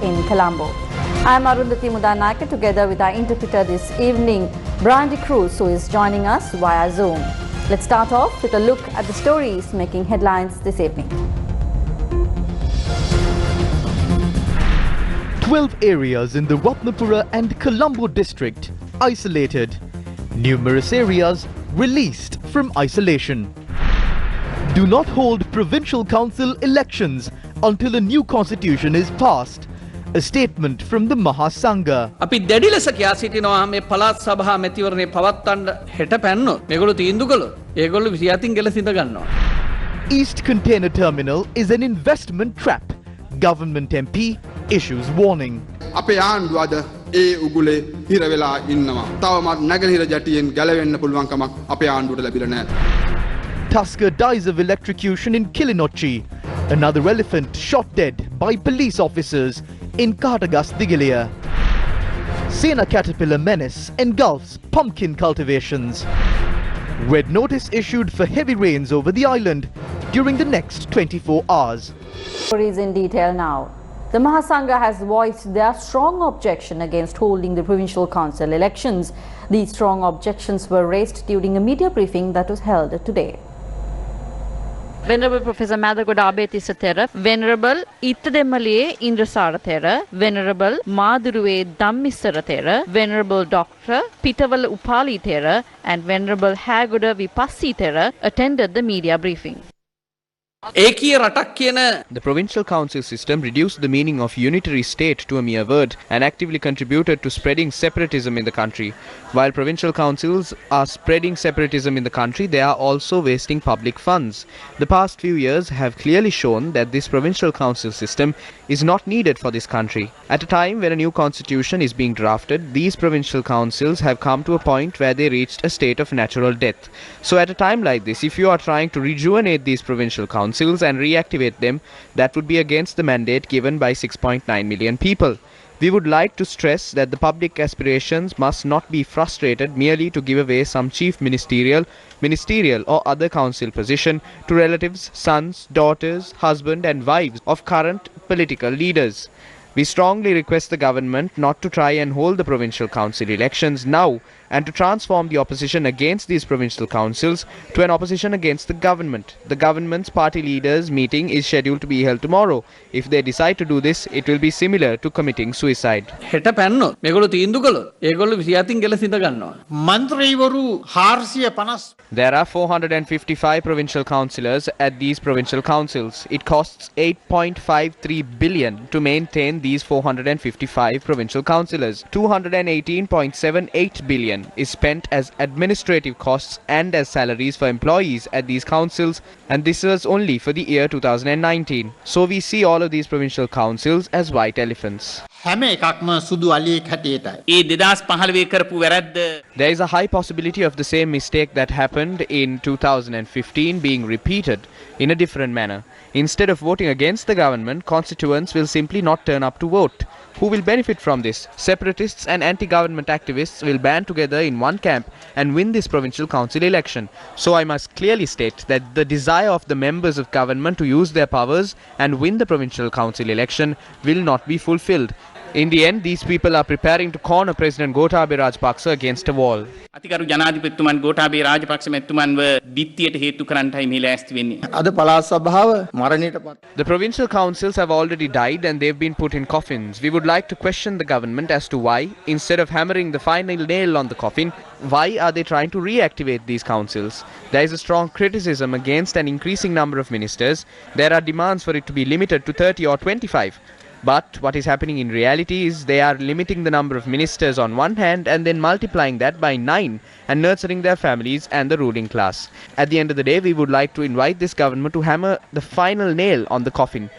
in Colombo. I am Arundhati Mudanaka together with our interpreter this evening, Brandy Cruz, who is joining us via Zoom. Let's start off with a look at the stories making headlines this evening. 12 areas in the Ratnapura and Colombo district isolated. Numerous areas released from isolation. Do not hold provincial council elections until a new constitution is passed. A statement from the Mahasangha. අපි දැඩි ලෙස කියා සිටිනවා මේ පළාත් සභා මැතිවරණය පවත්වන්න හෙට පැන්නොත් මේගොල්ලෝ තීන්දුව කළොත් ඒගොල්ලෝ 27 ගෙල සිඳ ගන්නවා. East Container Terminal is an investment trap. Government MP issues warning. අපේ ආණ්ඩුව අද ඒ උගුලේ හිර වෙලා ඉන්නවා. තවමත් නැගෙනහිර ජැටියෙන් ගැලවෙන්න පුළුවන් කමක් අපේ ආණ්ඩුවට ලැබිලා නැහැ. Tusker dies of electrocution in Kilinochchi. Another elephant shot dead by police officers in Kartagas Digilia. Sena caterpillar menace engulfs pumpkin cultivations. Red notice issued for heavy rains over the island during the next 24 hours. Stories in detail now. The Mahasangha has voiced their strong objection against holding the provincial council elections. These strong objections were raised during a media briefing that was held today. Venerable Professor Madhagoda Abetissa Thera, Venerable Ittademaliye Indrasara Thera, Venerable Maduruwe Dhammissara Thera, Venerable Dr. Pitawala Upali Thera and Venerable Hagoda Vipassi Thera attended the media briefing. ඒකීය රටක් කියන The provincial council system reduced the meaning of unitary state to a mere word and actively contributed to spreading separatism in the country. While provincial councils are spreading separatism in the country, they are also wasting public funds. The past few years have clearly shown that this provincial council system is not needed for this country. At a time when a new constitution is being drafted, these provincial councils have come to a point where they reached a state of natural death. So at a time like this, if you are trying to rejuvenate these provincial councils and reactivate them, that would be against the mandate given by 6.9 million people. We would like to stress that the public aspirations must not be frustrated merely to give away some chief ministerial or other council position to relatives, sons, daughters, husband and wives of current political leaders. We strongly request the government not to try and hold the provincial council elections now and to transform the opposition against these provincial councils to an opposition against the government. The government's party leaders meeting is scheduled to be held tomorrow. If they decide to do this, it will be similar to committing suicide. හෙට පැන්නොත් මේගොල්ලෝ තීන්දුව කළොත් ඒගොල්ලෝ 27 ගෙල සිඳ ගන්නවා. මන්ත්‍රීවරු 450 There are 455 provincial councillors at these provincial councils. It costs 8.53 billion to maintain these 455 provincial councillors. 218.78 billion is spent as administrative costs and as salaries for employees at these councils, and this was only for the year 2019. So we see all of these provincial councils as white elephants. හැම එකක්ම සුදු අලියෙක් හැටියටයි. ඒ 2015 කරපු වැරද්ද There is a high possibility of the same mistake that happened in 2015 being repeated in a different manner. Instead of voting against the government, constituents will simply not turn up to vote. Who will benefit from this? Separatists and anti-government activists will band together in one camp and win this provincial council election. So I must clearly state that the desire of the members of government to use their powers and win the provincial council election will not be fulfilled. In the end, these people are preparing to corner President Gotabaya Rajapaksa against a wall. අතිකරු ජනාධිපතිතුමන් Gotabaya Rajapaksa මැතිතුමන්ව බිත්තියට හේතු කරන්නයි මේ ලෑස්ති වෙන්නේ. අද පළාත් සභාව මරණයට පත්. The provincial councils have already died and they've been put in coffins. We would like to question the government as to why, instead of hammering the final nail on the coffin, why are they trying to reactivate these councils? There is a strong criticism against an increasing number of ministers. There are demands for it to be limited to 30 or 25. But what is happening in reality is they are limiting the number of ministers on one hand and then multiplying that by 9 and nurturing their families and the ruling class. At the end of the day, we would like to invite this government to hammer the final nail on the coffin.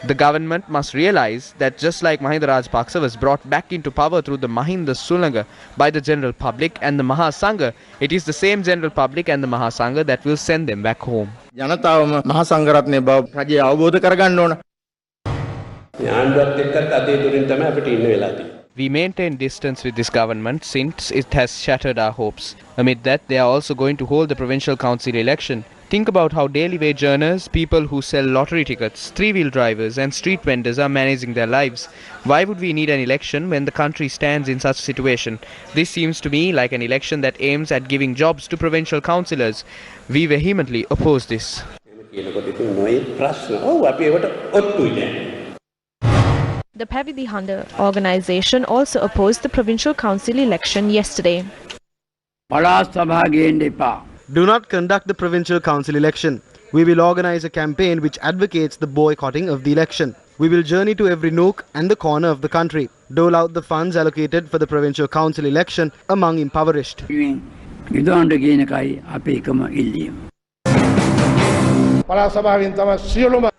The government must realize that just like Mahinda Rajapaksa was brought back into power through the Mahinda Sulanga by the general public and the Mahasangha, it is the same general public and the Mahasangha that will send them back home. ජනතාවම මහා සංඝරත්නයේ බව රජය අවබෝධ කරගන්න ඕන. We maintain distance with this government since it has shattered our hopes. Amid that, they are also going to hold the provincial council election. Think about how daily wage earners, people who sell lottery tickets, three-wheel drivers and street vendors are managing their lives. Why would we need an election when the country stands in such a situation? This seems to me like an election that aims at giving jobs to provincial councillors. We vehemently oppose this. The Pavidi Hunter organisation also opposed the provincial council election yesterday. Do not conduct the provincial council election. We will organize a campaign which advocates the boycotting of the election. We will journey to every nook and the corner of the country, dole out the funds allocated for the provincial council election among impoverished.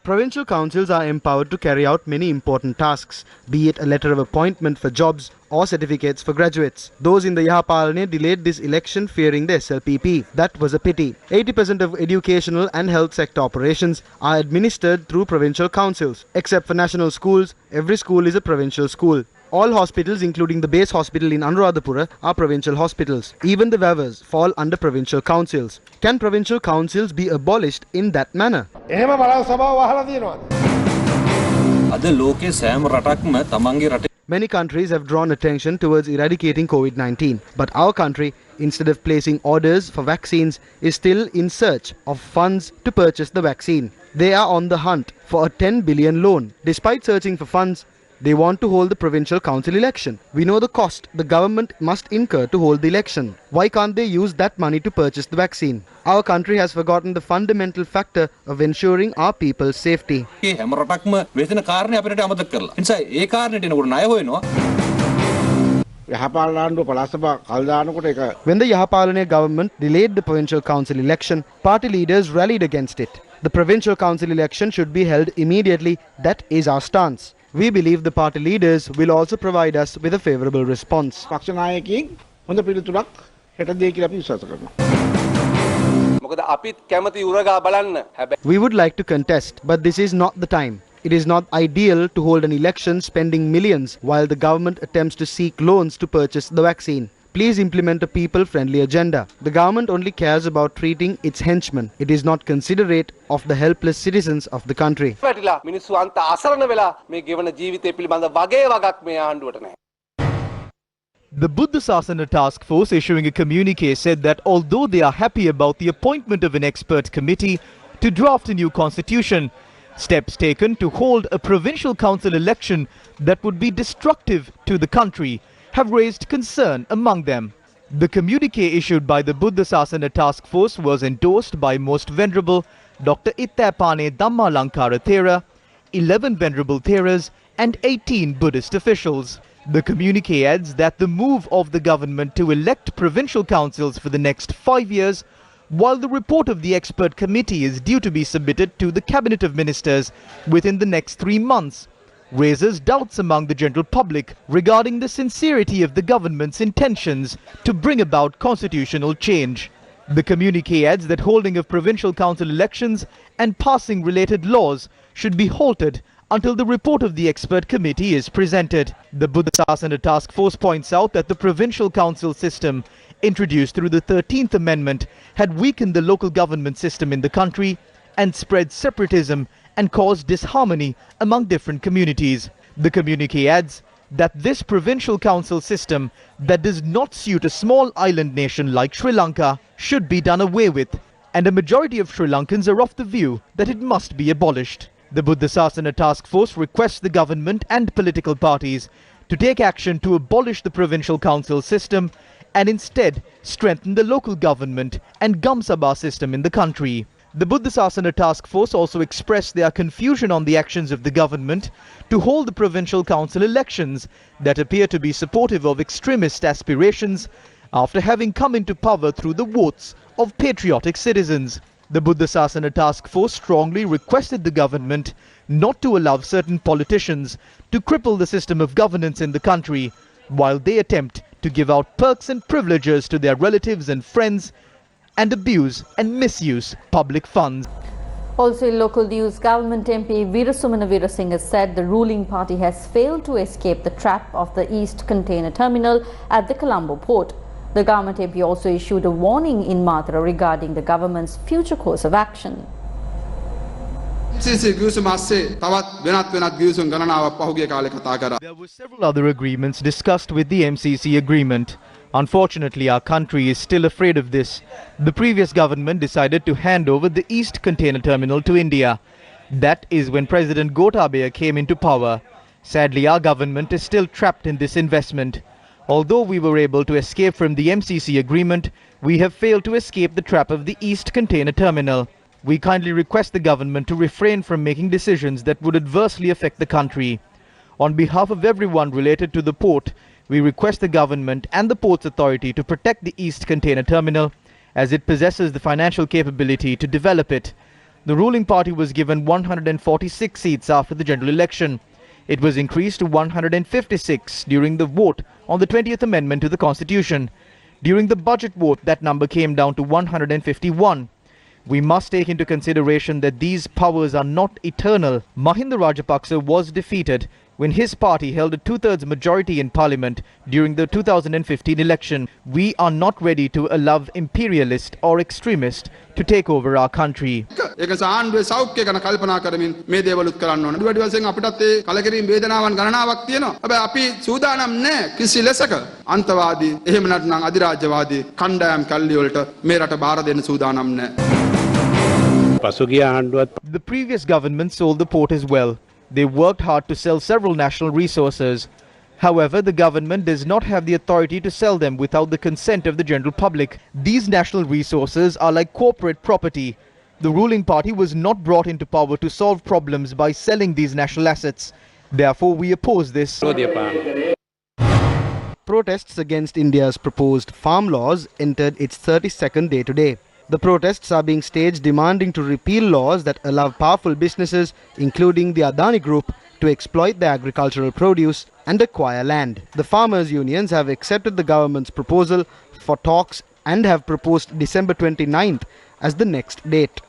Provincial councils are empowered to carry out many important tasks, be it a letter of appointment for jobs or certificates for graduates. Those in the Yahapalane delayed this election fearing the SLPP. That was a pity. 80% of educational and health sector operations are administered through provincial councils. Except for national schools, every school is a provincial school. All hospitals, including the base hospital in Anuradhapura, are provincial hospitals. Even the VAVAs fall under provincial councils. Can provincial councils be abolished in that manner? Many countries have drawn attention towards eradicating COVID-19, but our country, instead of placing orders for vaccines, is still in search of funds to purchase the vaccine. They are on the hunt for a 10 billion loan. Despite searching for funds, they want to hold the provincial council election. We know the cost the government must incur to hold the election. Why can't they use that money to purchase the vaccine? Our country has forgotten the fundamental factor of ensuring our people's safety. When the Yahapalane government delayed the provincial council election, party leaders rallied against it. The provincial council election should be held immediately. That is our stance. We believe the party leaders will also provide us with a favourable response. We would like to contest, but this is not the time. It is not ideal to hold an election spending millions while the government attempts to seek loans to purchase the vaccine. Please implement a people-friendly agenda. The government only cares about treating its henchmen. It is not considerate of the helpless citizens of the country. The Buddha Sasana Task Force, issuing a communique, said that although they are happy about the appointment of an expert committee to draft a new constitution, steps taken to hold a provincial council election that would be destructive to the country have raised concern among them. The communique issued by the Buddha Sasana Task Force was endorsed by Most Venerable Dr. Ittapane Dhammalankara Thera, 11 Venerable Theras and 18 Buddhist officials. The communique adds that the move of the government to elect provincial councils for the next 5 years, while the report of the expert committee is due to be submitted to the Cabinet of Ministers within the next 3 months, raises doubts among the general public regarding the sincerity of the government's intentions to bring about constitutional change. The communique adds that holding of provincial council elections and passing related laws should be halted until the report of the expert committee is presented. The Buddha Sasana Task Force points out that the provincial council system introduced through the 13th Amendment had weakened the local government system in the country and spread separatism and caused disharmony among different communities. The communique adds that this provincial council system that does not suit a small island nation like Sri Lanka should be done away with, and a majority of Sri Lankans are of the view that it must be abolished. The Buddha Sasana Task Force requests the government and political parties to take action to abolish the provincial council system and instead strengthen the local government and Gam Sabha system in the country. The Buddha Sasana Task Force also expressed their confusion on the actions of the government to hold the provincial council elections that appear to be supportive of extremist aspirations after having come into power through the votes of patriotic citizens. The Buddha Sasana Task Force strongly requested the government not to allow certain politicians to cripple the system of governance in the country while they attempt to give out perks and privileges to their relatives and friends and abuse and misuse public funds. Also in local news, Government MP Veerasumana Veerasinghe said the ruling party has failed to escape the trap of the East Container Terminal at the Colombo port. The government MP also issued a warning in Mathura regarding the government's future course of action. MCC ගිවිසුම ASCII තවත් වෙනත් ගිවිසුම් ගණනාවක් පහුගිය කාලේ කතා කරා. There were several other agreements discussed with the MCC agreement. Unfortunately, our country is still afraid of this. The previous government decided to hand over the East Container Terminal to India. That is when President Gotabaya came into power. Sadly, our government is still trapped in this investment. Although we were able to escape from the MCC agreement, we have failed to escape the trap of the East Container Terminal. We kindly request the government to refrain from making decisions that would adversely affect the country. On behalf of everyone related to the port, we request the government and the Ports Authority to protect the East Container Terminal as it possesses the financial capability to develop it. The ruling party was given 146 seats after the general election. It was increased to 156 during the vote on the 20th Amendment to the Constitution. During the budget vote, that number came down to 151. We must take into consideration that these powers are not eternal. Mahinda Rajapaksa was defeated when his party held a two-thirds majority in parliament during the 2015 election. We are not ready to allow imperialist or extremist to take over our country. ඒක සාන්දුවේ සෞඛ්‍ය ගැන කල්පනා කරමින් මේ දේවලුත් කරන්න ඕන. ඩුවඩි වශයෙන් අපිටත් ඒ කලකිරීම වේදනාවන් ගණනාවක් තියෙනවා. හැබැයි අපි සූදානම් නැහැ කිසි ලෙසක අන්තවාදී එහෙම නැත්නම් අධිරාජ්‍යවාදී කණ්ඩායම් කල්ලි වලට මේ රට බාර දෙන්න සූදානම් නැහැ. The previous government sold the port as well. They worked hard to sell several national resources. However, the government does not have the authority to sell them without the consent of the general public. These national resources are like corporate property. The ruling party was not brought into power to solve problems by selling these national assets. Therefore, we oppose this. Protests against India's proposed farm laws entered its 32nd day today. The protests are being staged demanding to repeal laws that allow powerful businesses, including the Adani Group, to exploit the agricultural produce and acquire land. The farmers' unions have accepted the government's proposal for talks and have proposed December 29th as the next date.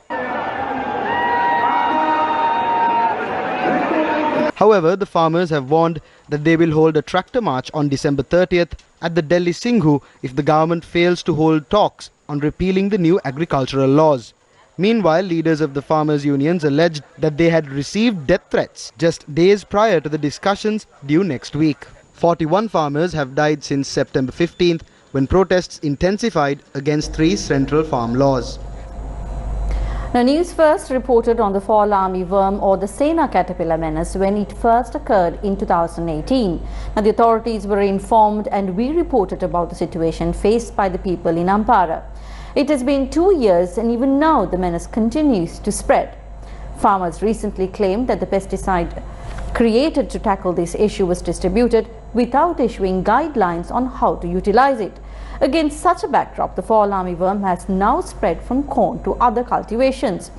However, the farmers have warned that they will hold a tractor march on December 30th at the Delhi Singhu if the government fails to hold talks on repealing the new agricultural laws. Meanwhile, leaders of the farmers' unions alleged that they had received death threats just days prior to the discussions due next week. 41 farmers have died since September 15th when protests intensified against 3 central farm laws. Now, Newsfirst reported on the fall army worm or the Sena caterpillar menace when it first occurred in 2018. Now, the authorities were informed and we reported about the situation faced by the people in Ampara. It has been 2 years and even now the menace continues to spread. Farmers recently claimed that the pesticide created to tackle this issue was distributed without issuing guidelines on how to utilize it. Against such a backdrop, the fall armyworm has now spread from corn to other cultivations.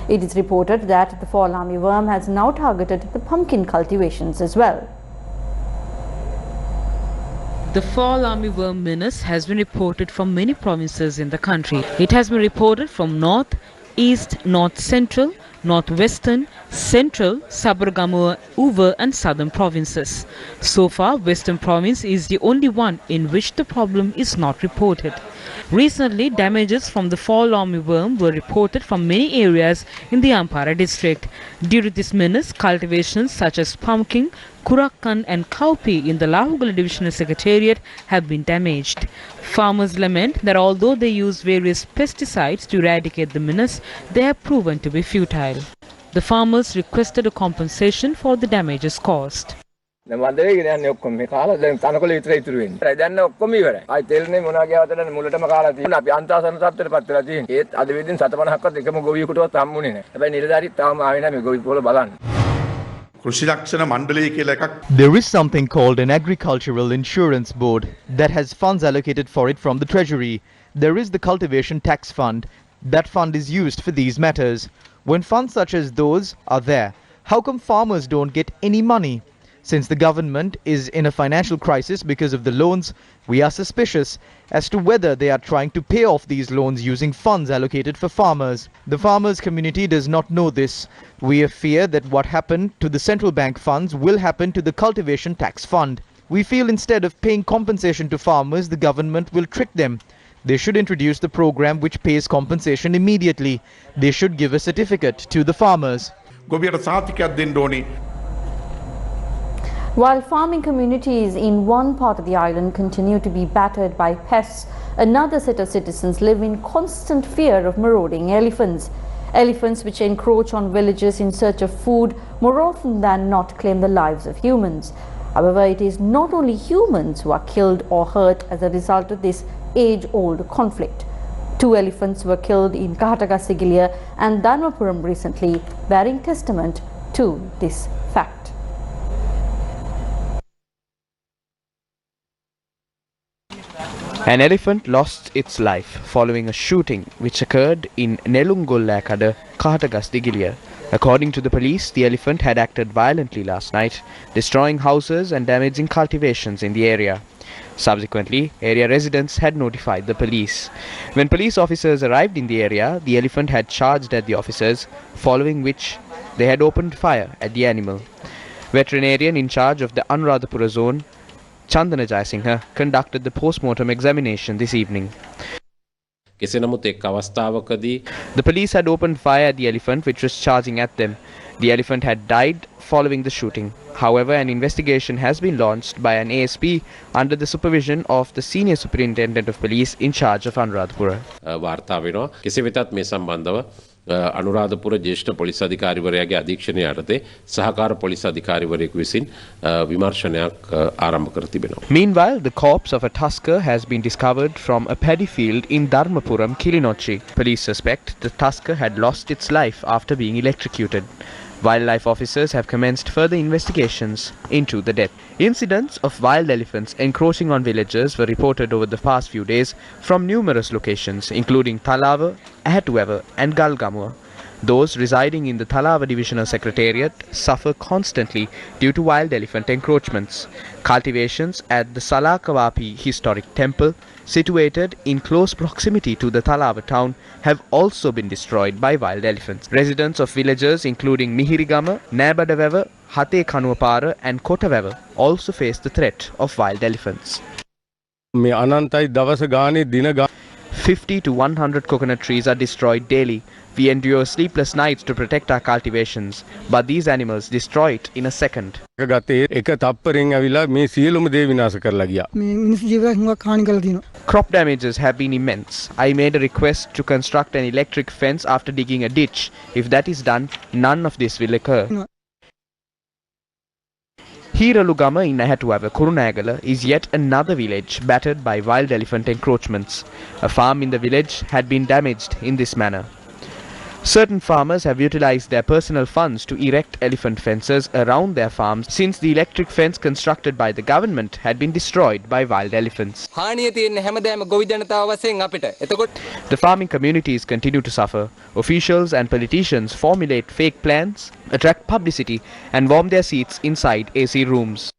It is reported that the fall armyworm has now targeted the pumpkin cultivations as well. The fall armyworm menace has been reported from many provinces in the country. It has been reported from north, east, north central, northwestern, central, Sabaragamuwa, Uva and southern provinces. So far, Western province is the only one in which the problem is not reported. Recently, damages from the fall armyworm were reported from many areas in the Ampara district. Due to this menace, cultivations such as pumpkin, Kurakkan and cowpea in the Lahugala Divisional Secretariat have been damaged. Farmers lament that although they use various pesticides to eradicate the menace, they have proven to be futile. The farmers requested a compensation for the damages caused. There is something called an agricultural insurance board that has funds allocated for it from the treasury. There is the cultivation tax fund. That fund is used for these matters. When funds such as those are there, how come farmers don't get any money? Since the government is in a financial crisis because of the loans, we are suspicious as to whether they are trying to pay off these loans using funds allocated for farmers. The farmers community does not know this. We fear that what happened to the central bank funds will happen to the cultivation tax fund. We feel instead of paying compensation to farmers, the government will trick them. They should introduce the program which pays compensation immediately. They should give a certificate to the farmers. While farming communities in one part of the island continue to be battered by pests, another set of citizens live in constant fear of marauding elephants. Elephants which encroach on villages in search of food more often than not claim the lives of humans. However, it is not only humans who are killed or hurt as a result of this age-old conflict. 2 elephants were killed in Kahatagasigilia and Dharmapuram recently, bearing testament to this fact. An elephant lost its life following a shooting which occurred in Nelungollakada, Kahatagasigilia. According to the police, the elephant had acted violently last night, destroying houses and damaging cultivations in the area. Subsequently, area residents had notified the police. When police officers arrived in the area, the elephant had charged at the officers, following which they had opened fire at the animal. Veterinarian in charge of the Anuradhapura zone, Chandana Jayasinghe, conducted the post-mortem examination this evening. The police had opened fire at the elephant which was charging at them. The elephant had died following the shooting. However, an investigation has been launched by an ASP under the supervision of the Senior Superintendent of Police in charge of Anuradhapura. Anuradhapura ජ්‍යෙෂ්ඨ පොලිස් අධිකාරිවරයාගේ අධීක්ෂණය යටතේ සහකාර police අධිකාරිවරයෙකු විසින් විමර්ශනයක් ආරම්භ කර තිබෙනවා. Meanwhile, the corpse of a tusker has been discovered from a paddy field in Dharmapuram, Kilinochchi. Police suspect the tusker had lost its life after being electrocuted. Wildlife officers have commenced further investigations into the death. Incidents of wild elephants encroaching on villages were reported over the past few days from numerous locations, including Thalava, Ahatueva and Galgamua. Those residing in the Thalava Divisional Secretariat suffer constantly due to wild elephant encroachments. Cultivations at the Salakavapi Historic Temple, situated in close proximity to the Thalava town, have also been destroyed by wild elephants. Residents of villages including Mihirigama, Nabadaveva, Hate Kanuapara and Kotaveva also face the threat of wild elephants. 50 to 100 coconut trees are destroyed daily. We endure sleepless nights to protect our cultivations, but these animals destroy it in a second. Crop damages have been immense. I made a request to construct an electric fence after digging a ditch. If that is done, none of this will occur. Hiralugama in Ahatuava, Kurunagala is yet another village battered by wild elephant encroachments. A farm in the village had been damaged in this manner. Certain farmers have utilized their personal funds to erect elephant fences around their farms since the electric fence constructed by the government had been destroyed by wild elephants. The farming communities continue to suffer. Officials and politicians formulate fake plans, attract publicity and warm their seats inside AC rooms.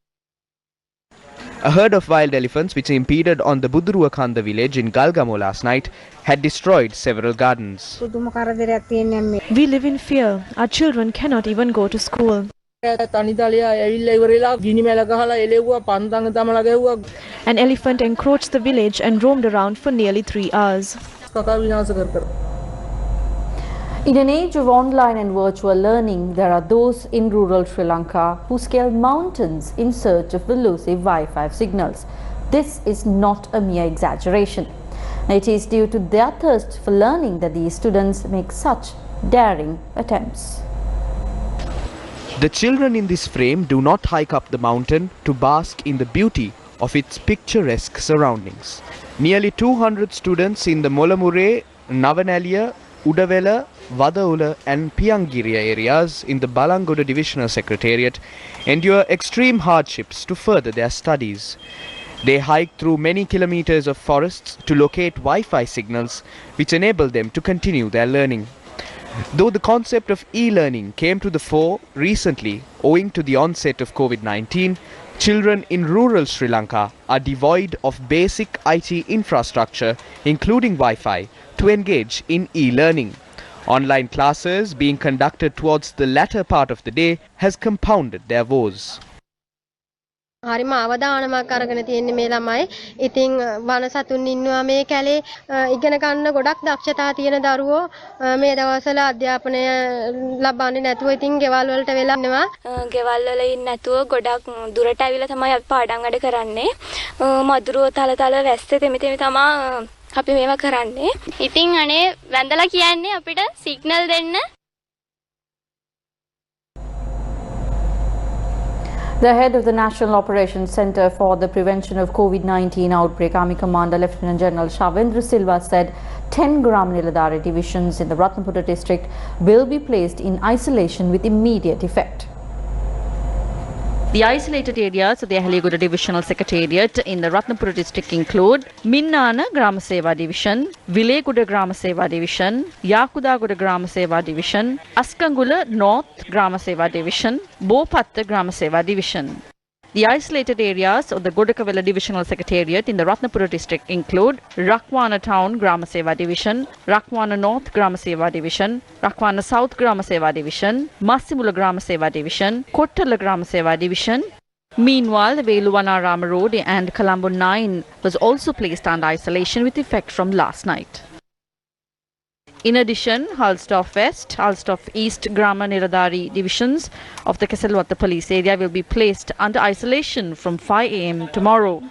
A herd of wild elephants which impeded on the Buduruakanda village in Galgamo last night had destroyed several gardens. We live in fear. Our children cannot even go to school. An elephant encroached the village and roamed around for nearly 3 hours. In an age of online and virtual learning, there are those in rural Sri Lanka who scale mountains in search of elusive Wi-Fi signals. This is not a mere exaggeration. It is due to their thirst for learning that these students make such daring attempts. The children in this frame do not hike up the mountain to bask in the beauty of its picturesque surroundings. Nearly 200 students in the Molamure, Navanaliya, Udavela, Vadaula and Piangiriya areas in the Balangoda Divisional Secretariat endure extreme hardships to further their studies. They hike through many kilometers of forests to locate Wi-Fi signals which enable them to continue their learning. Though the concept of e-learning came to the fore recently owing to the onset of COVID-19, children in rural Sri Lanka are devoid of basic IT infrastructure including Wi-Fi to engage in e-learning. Online classes being conducted towards the latter part of the day has compounded their woes. හරිම අවදානමක් අරගෙන තියෙන්නේ මේ ළමයි. ඉතින් වනසතුන් ඉන්නවා මේ කැලේ ඉගෙන ගන්න ගොඩක් දක්ෂතා තියෙන දරුවෝ මේ දවස්වල අධ්‍යාපනය ලබන්නේ නැතුව ඉතින් ගෙවල් වලට වෙලා ඉන්නවා. ගෙවල් වල ඉන්නේ නැතුව ගොඩක් දුරට ඇවිල්ලා තමයි අපි පාඩම් වැඩ කරන්නේ. මදුරුව තල වැස්සේ තෙමි තමයි අපි මේවා කරන්නේ. ඉතින් අනේ වැඳලා කියන්නේ අපිට සිග්නල් දෙන්න. The head of the National Operations Centre for the Prevention of COVID-19 Outbreak, Army Commander Lieutenant General Shavendra Silva, said 10 Gram Niladhari divisions in the Ratnapura district will be placed in isolation with immediate effect. The isolated areas of the Ahaligoda Divisional Secretariat in the Ratnapura district include Minnana Grama Seva Division, Vileguda Grama Seva Division, Yakudagoda Grama Seva Division, Askangula North Grama Seva Division, Bopatta Grama Seva Division. The isolated areas of the Godakavela Divisional Secretariat in the Ratnapura district include Rakwana Town Grama Seva Division, Rakwana North Grama Seva Division, Rakwana South Grama Seva Division, Massimula Grama Seva Division, Kottala Grama Seva Division. Meanwhile, the Veluvanarama Road and Colombo 9 was also placed under isolation with effect from last night. In addition, Halsdorf West, Halsdorf East Grama Niradhari divisions of the Keselwatta police area will be placed under isolation from 5 am tomorrow.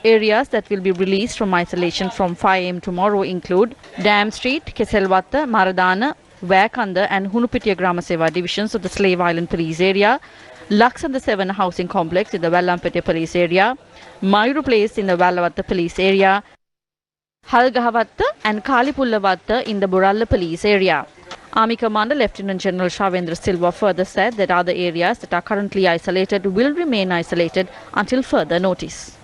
Areas that will be released from isolation from 5 am tomorrow include Dam Street, Keselwatta, Maradana, Vakanda and Hunupitiya Grama Seva divisions of the Slave Island police area, Laksanda 7 housing complex in the Vallampete police area, Mayuru Place in the Vallavatta police area, Halgahavatta and Kalipullavatta in the Buralla police area. Army Commander Lieutenant General Shavendra Silva further said that other areas that are currently isolated will remain isolated until further notice.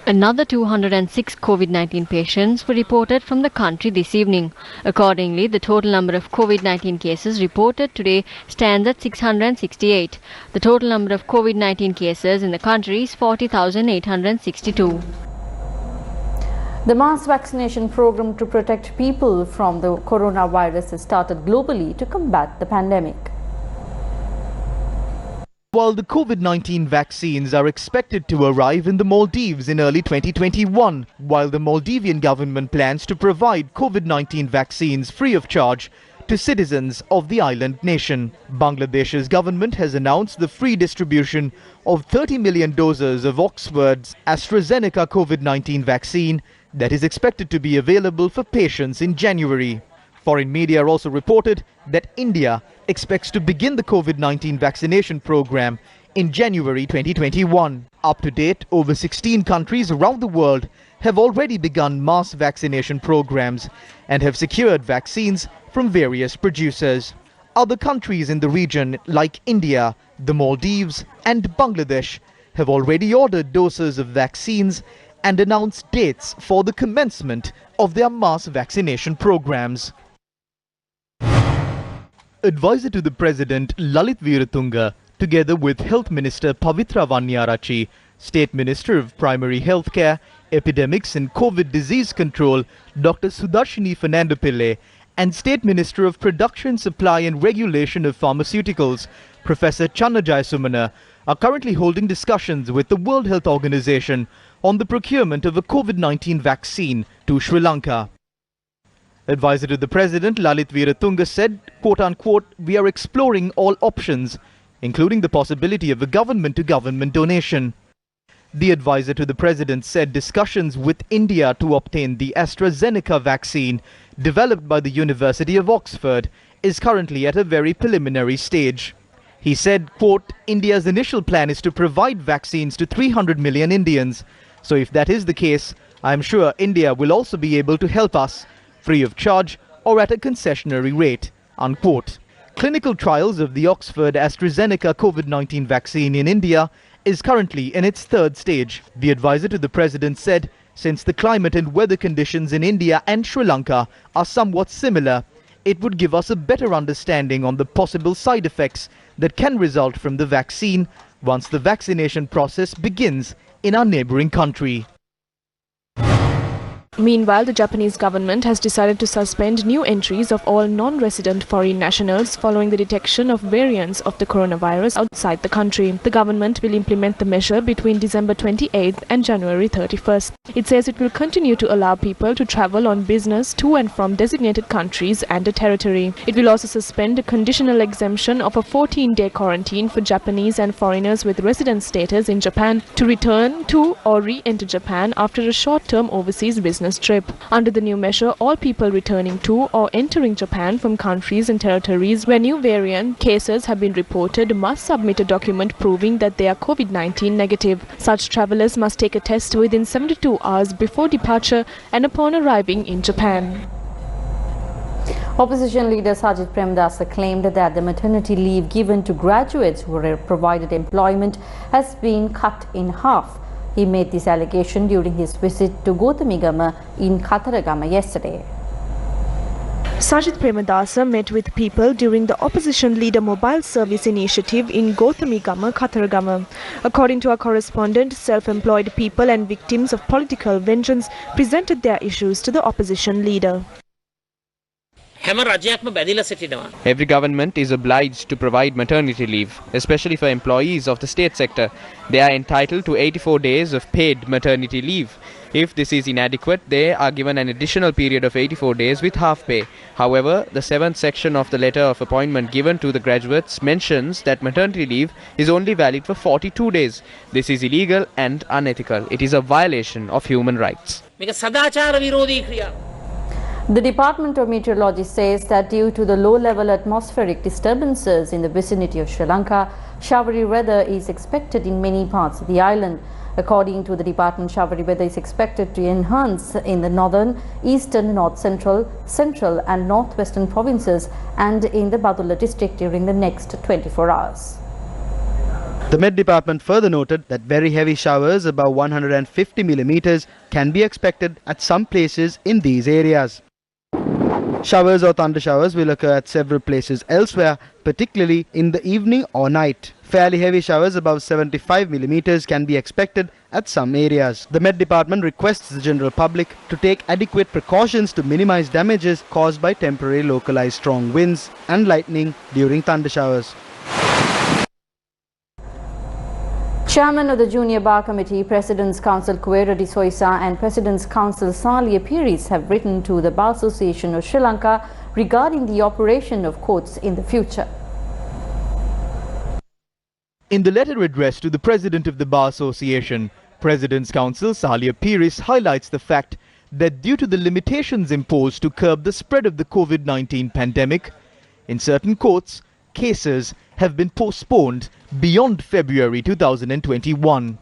Another 206 COVID-19 patients were reported from the country this evening. Accordingly, the total number of COVID-19 cases reported today stands at 668. The total number of COVID-19 cases in the country is 40,862. The mass vaccination program to protect people from the coronavirus has started globally to combat the pandemic. While the COVID-19 vaccines are expected to arrive in the Maldives in early 2021, while the Maldivian government plans to provide COVID-19 vaccines free of charge to citizens of the island nation, Bangladesh's government has announced the free distribution of 30 million doses of Oxford's AstraZeneca COVID-19 vaccine that is expected to be available for patients in January. Foreign media also reported that India expects to begin the COVID-19 vaccination program in January 2021. Up to date, over 16 countries around the world have already begun mass vaccination programs and have secured vaccines from various producers. Other countries in the region like India, the Maldives and Bangladesh have already ordered doses of vaccines and announced dates for the commencement of their mass vaccination programs. Advisor to the President Lalit Veeratunga, together with Health Minister Pavitra Vanyarachi, State Minister of Primary Healthcare, Epidemics and COVID Disease Control Dr. Sudarshini Fernandopille, and State Minister of Production, Supply and Regulation of Pharmaceuticals, Professor Channa Jayasumana, are currently holding discussions with the World Health Organization on the procurement of a COVID-19 vaccine to Sri Lanka. Advisor to the President Lalit Veeratunga said, quote-unquote, "We are exploring all options, including the possibility of a government-to-government donation." The advisor to the President said discussions with India to obtain the AstraZeneca vaccine developed by the University of Oxford is currently at a very preliminary stage. He said, quote, "India's initial plan is to provide vaccines to 300 million Indians. So if that is the case, I am sure India will also be able to help us free of charge or at a concessionary rate," unquote. Clinical trials of the Oxford AstraZeneca COVID-19 vaccine in India is currently in its third stage. The advisor to the President said, since the climate and weather conditions in India and Sri Lanka are somewhat similar, it would give us a better understanding on the possible side effects that can result from the vaccine once the vaccination process begins in our neighboring country. Meanwhile, the Japanese government has decided to suspend new entries of all non-resident foreign nationals following the detection of variants of the coronavirus outside the country. The government will implement the measure between December 28th and January 31st. It says it will continue to allow people to travel on business to and from designated countries and a territory. It will also suspend a conditional exemption of a 14-day quarantine for Japanese and foreigners with resident status in Japan to return to or re-enter Japan after a short-term overseas business trip. Under the new measure, all people returning to or entering Japan from countries and territories where new variant cases have been reported must submit a document proving that they are COVID-19 negative. Such travelers must take a test within 72 hours before departure and upon arriving in Japan. Opposition leader Sajid Premadasa claimed that the maternity leave given to graduates who were provided employment has been cut in half. He made this allegation during his visit to Gothamigama in Katharagama yesterday. Sajid Premadasa met with people during the opposition leader mobile service initiative in Gothamigama, Katharagama. According to our correspondent, self-employed people and victims of political vengeance presented their issues to the opposition leader. Every government is obliged to provide maternity leave, especially for employees of the state sector. They are entitled to 84 days of paid maternity leave. If this is inadequate, they are given an additional period of 84 days with half pay. However, the 7th section of the letter of appointment given to the graduates mentions that maternity leave is only valid for 42 days. This is illegal and unethical. It is a violation of human rights. The Department of Meteorology says that due to the low-level atmospheric disturbances in the vicinity of Sri Lanka, showery weather is expected in many parts of the island. According to the department, showery weather is expected to enhance in the northern, eastern, north-central, central and northwestern provinces and in the Badulla district during the next 24 hours. The Met Department further noted that very heavy showers above 150 millimeters can be expected at some places in these areas. Showers or thunder showers will occur at several places elsewhere, particularly in the evening or night. Fairly heavy showers above 75 millimeters can be expected at some areas. The Met Department requests the general public to take adequate precautions to minimize damages caused by temporary localized strong winds and lightning during thunder showers. Chairman of the Junior Bar Committee, President's Council Kuwera de Soisa and President's Council Salia Piris have written to the Bar Association of Sri Lanka regarding the operation of courts in the future. In the letter addressed to the President of the Bar Association, President's Council Salia Piris highlights the fact that due to the limitations imposed to curb the spread of the COVID-19 pandemic, in certain courts, cases have been postponed beyond February 2021.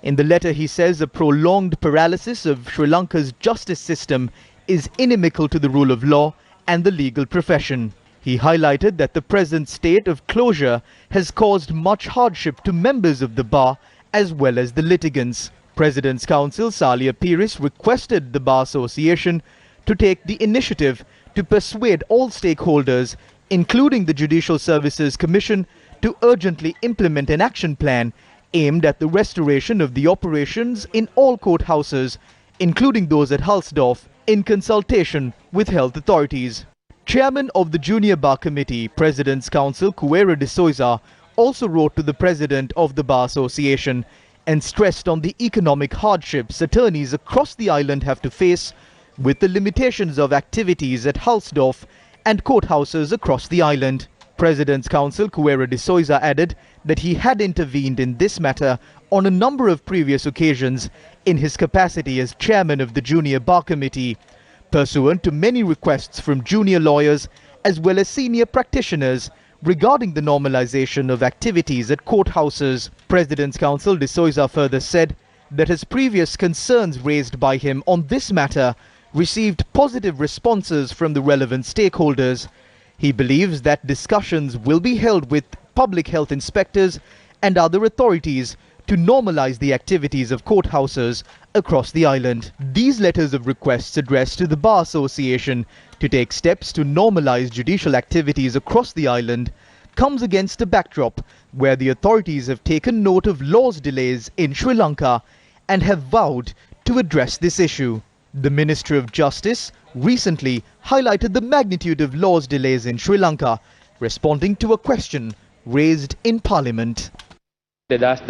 In the letter, he says a prolonged paralysis of Sri Lanka's justice system is inimical to the rule of law and the legal profession. He highlighted that the present state of closure has caused much hardship to members of the bar as well as the litigants. President's Council Salia Piris requested the Bar Association to take the initiative to persuade all stakeholders, including the Judicial Services Commission, to urgently implement an action plan aimed at the restoration of the operations in all courthouses, including those at Hulsdorf, in consultation with health authorities. Chairman of the Junior Bar Committee, President's Council Kuwera de Soisa, also wrote to the President of the Bar Association and stressed on the economic hardships attorneys across the island have to face with the limitations of activities at Hulsdorf and courthouses across the island. President's Council Kuwera de Soisa added that he had intervened in this matter on a number of previous occasions in his capacity as chairman of the Junior Bar Committee, pursuant to many requests from junior lawyers as well as senior practitioners regarding the normalization of activities at courthouses. President's Council de Soisa further said that his previous concerns raised by him on this matter received positive responses from the relevant stakeholders. He believes that discussions will be held with public health inspectors and other authorities to normalize the activities of courthouses across the island. These letters of requests addressed to the Bar Association to take steps to normalize judicial activities across the island comes against a backdrop where the authorities have taken note of laws delays in Sri Lanka and have vowed to address this issue. The Ministry of Justice recently highlighted the magnitude of laws delays in Sri Lanka, responding to a question raised in Parliament. As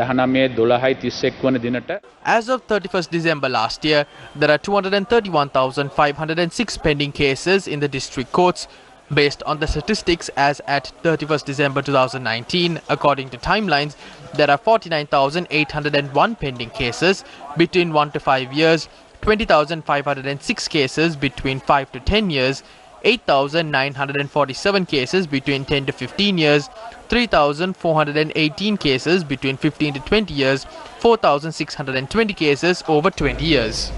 of 31st December last year, there are 231,506 pending cases in the district courts. Based on the statistics as at 31st December 2019, according to timelines, there are 49,801 pending cases between 1 to 5 years, 20,506 cases between 5 to 10 years, 8,947 cases between 10 to 15 years, 3,418 cases between 15 to 20 years, 4,620 cases over 20 years.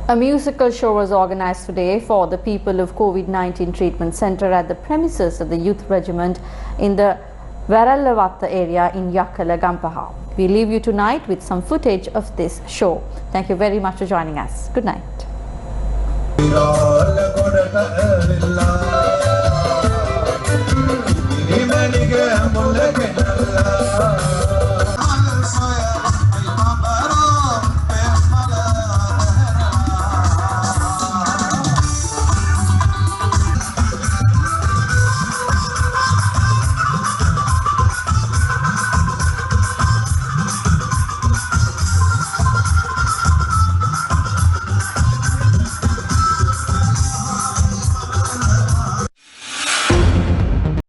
A musical show was organized today for the people of COVID-19 treatment center at the premises of the youth regiment in the Varallavatta area in Yakala, Gampaha. We leave you tonight with some footage of this show. Thank you very much for joining us. Good night.